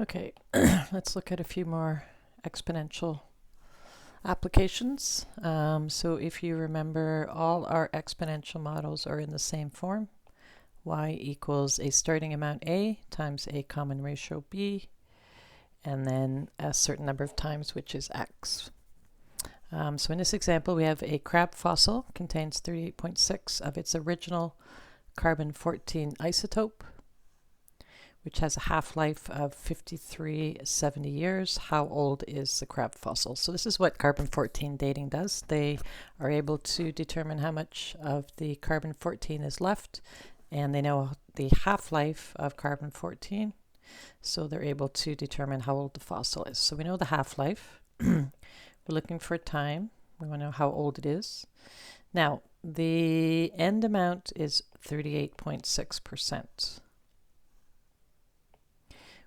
Okay, let's look at a few more exponential applications. So if you remember, all our exponential models are in the same form. Y equals a starting amount A times a common ratio B, and then a certain number of times, which is X. So in this example, we have a crab fossil, contains 38.6 of its original carbon-14 isotope, which has a half-life of 5370 years. How old is the crab fossil? So this is what carbon-14 dating does. They are able to determine how much of the carbon-14 is left, and they know the half-life of carbon-14, so they're able to determine how old the fossil is. So we know the half-life. We're looking for time. We want to know how old it is. Now, the end amount is 38.6%.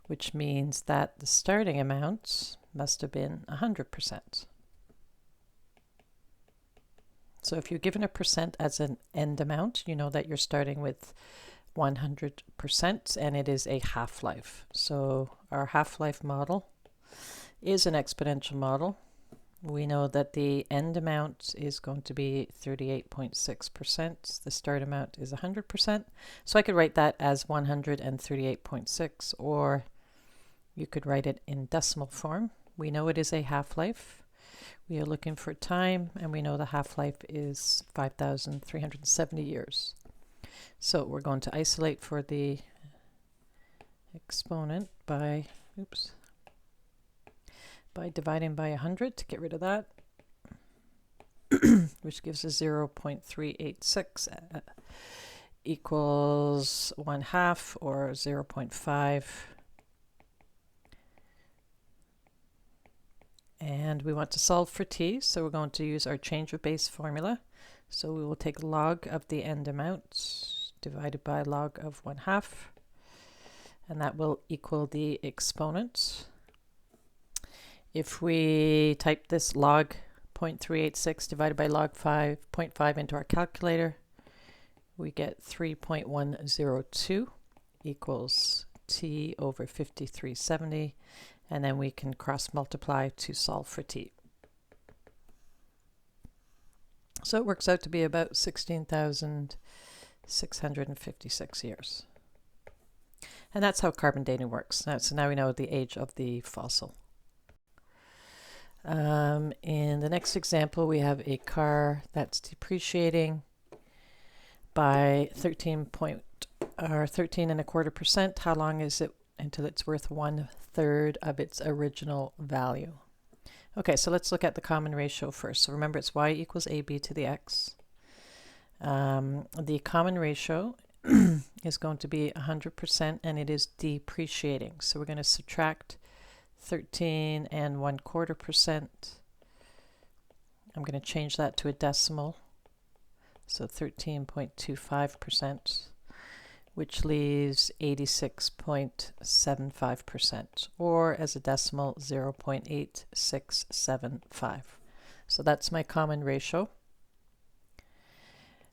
which means that the starting amount must have been 100%. So if you're given a percent as an end amount, you know that you're starting with 100%, and it is a half-life. So our half-life model is an exponential model. We know that the end amount is going to be 38.6%. The start amount is 100%. So I could write that as 138.6, or you could write it in decimal form. We know it is a half-life. We are looking for time, and we know the half-life is 5,370 years. So we're going to isolate for the exponent by dividing by 100 to get rid of that, which gives us 0.386 equals 1/2, or 0.5. And we want to solve for t, so we're going to use our change of base formula. So we will take log of the end amount divided by log of 1/2, and that will equal the exponent. If we type this log 0.386 divided by log 0.5 into our calculator, we get 3.102 equals t over 5370. And then we can cross multiply to solve for t. So it works out to be about 16,656 years. And that's how carbon dating works. So now we know the age of the fossil. In the next example, we have a car that's depreciating by 13.25%. How long is it until it's worth 1/3 of its original value? Okay, so let's look at the common ratio first. So remember, it's y equals ab to the x. The common ratio is going to be 100%, and it is depreciating. So we're going to subtract 13.25%. I'm going to change that to a decimal, so 13.25%. which leaves 86.75%, or as a decimal, 0.8675. So that's my common ratio.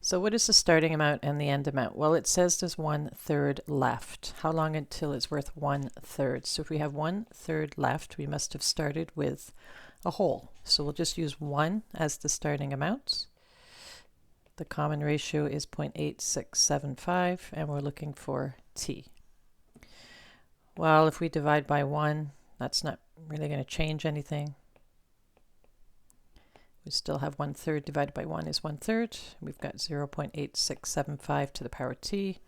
So what is the starting amount and the end amount? Well, it says there's 1/3 left. How long until it's worth 1/3? So if we have 1/3 left, we must have started with a whole. So we'll just use 1 as the starting amount. The common ratio is 0.8675, and we're looking for t. Well, if we divide by 1, that's not really going to change anything. We still have 1/3 divided by 1 is 1/3. We've got 0.8675 to the power t.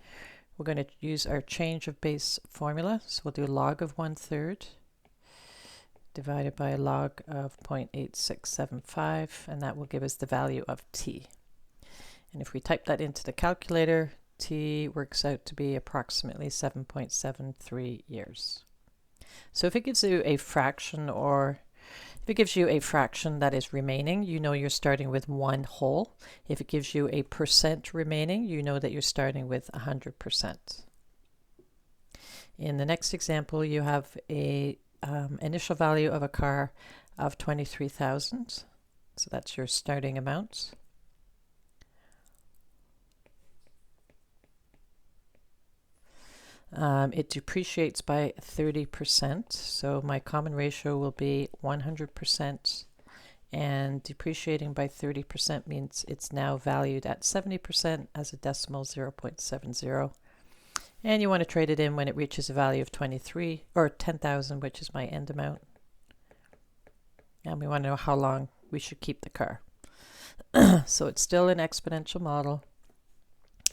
We're going to use our change of base formula. So we'll do log of 1/3 divided by log of 0.8675, and that will give us the value of t. And if we type that into the calculator, t works out to be approximately 7.73 years. So if it gives you a fraction, or if it gives you a fraction that is remaining, you know you're starting with 1 whole. If it gives you a percent remaining, you know that you're starting with 100%. In the next example, you have a initial value of a car of 23,000. So that's your starting amount. It depreciates by 30%, so my common ratio will be 100%, and depreciating by 30% means it's now valued at 70% as a decimal 0.70. And you want to trade it in when it reaches a value of 23 or 10,000, which is my end amount. And we want to know how long we should keep the car. So it's still an exponential model.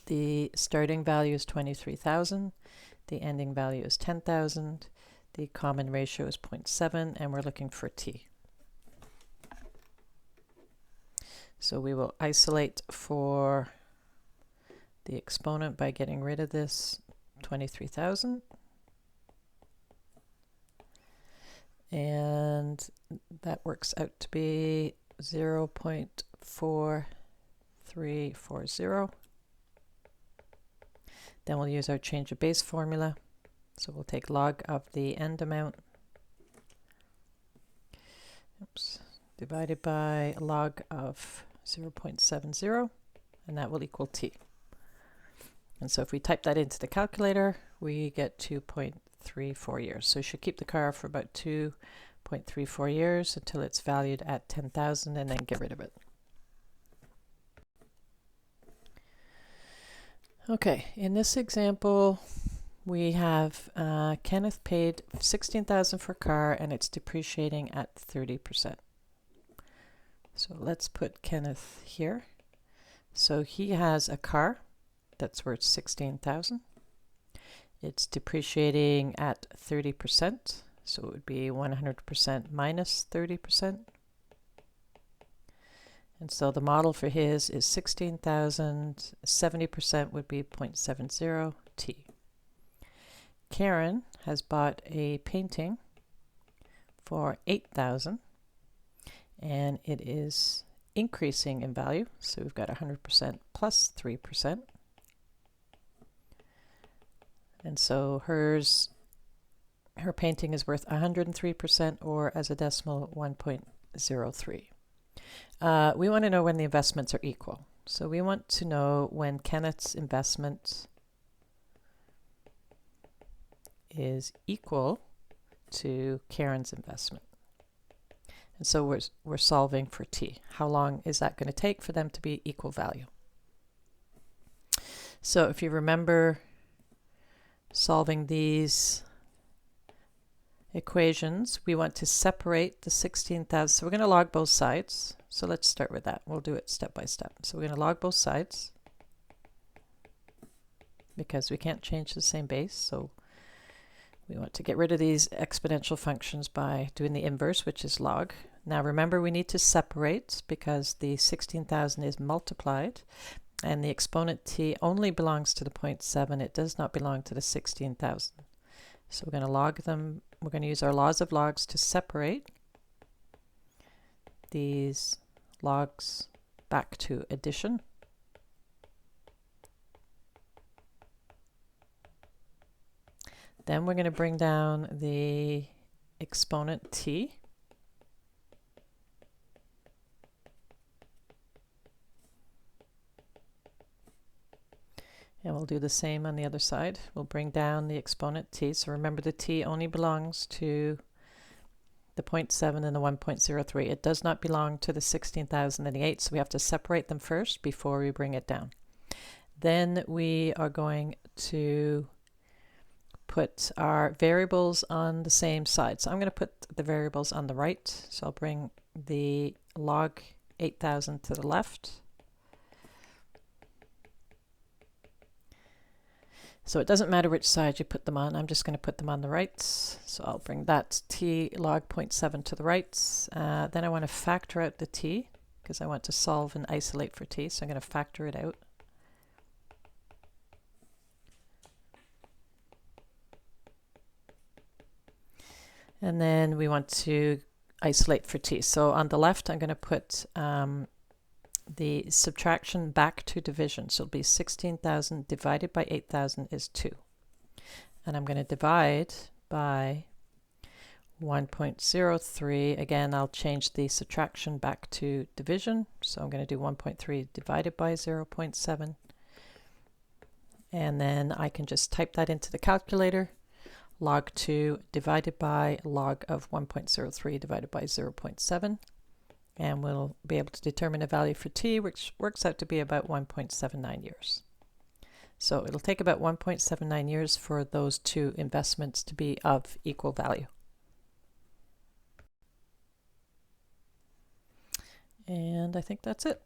The starting value is 23,000. The ending value is 10,000. The common ratio is 0.7, and we're looking for t. So we will isolate for the exponent by getting rid of this 23,000. And that works out to be 0.4340. Then we'll use our change of base formula. So we'll take log of the end amount, divided by log of 0.70, and that will equal t. And so if we type that into the calculator, we get 2.34 years. So you should keep the car for about 2.34 years until it's valued at 10,000 and then get rid of it. Okay, in this example, we have Kenneth paid 16,000 for a car and it's depreciating at 30%. So let's put Kenneth here. So he has a car that's worth 16,000. It's depreciating at 30%, so it would be 100% minus 30%. And so the model for his is 16,000, 70% would be 0.70 t. Karen has bought a painting for 8,000 and it is increasing in value, so we've got 100% plus 3%. And so her painting is worth 103%, or as a decimal 1.03. We want to know when the investments are equal. So we want to know when Kenneth's investment is equal to Karen's investment. And so we're solving for t. How long is that going to take for them to be equal value? So if you remember solving these equations, we want to separate the 16,000. So we're going to log both sides. So let's start with that. We'll do it step by step. So we're going to log both sides because we can't change the same base. So we want to get rid of these exponential functions by doing the inverse, which is log. Now remember, we need to separate because the 16,000 is multiplied and the exponent t only belongs to the 0.7. It does not belong to the 16,000. So we're going to log them. We're going to use our laws of logs to separate these logs back to addition. Then we're going to bring down the exponent t. And we'll do the same on the other side. We'll bring down the exponent t. So remember, the t only belongs to the 0.7 and the 1.03. It does not belong to the 16,000 and the 8, so we have to separate them first before we bring it down. Then we are going to put our variables on the same side. So I'm going to put the variables on the right. So I'll bring the log 8,000 to the left. So it doesn't matter which side you put them on. I'm just going to put them on the right. So I'll bring that t log 0.7 to the right. Then I want to factor out the t because I want to solve and isolate for t. So I'm going to factor it out. And then we want to isolate for t. So on the left, I'm going to put the subtraction back to division. So it'll be 16,000 divided by 8,000 is 2. And I'm going to divide by 1.03. Again, I'll change the subtraction back to division. So I'm going to do 1.3 divided by 0.7. and then I can just type that into the calculator. Log 2 divided by log of 1.03 divided by 0.7, and we'll be able to determine a value for t, which works out to be about 1.79 years. So it'll take about 1.79 years for those two investments to be of equal value. And I think that's it.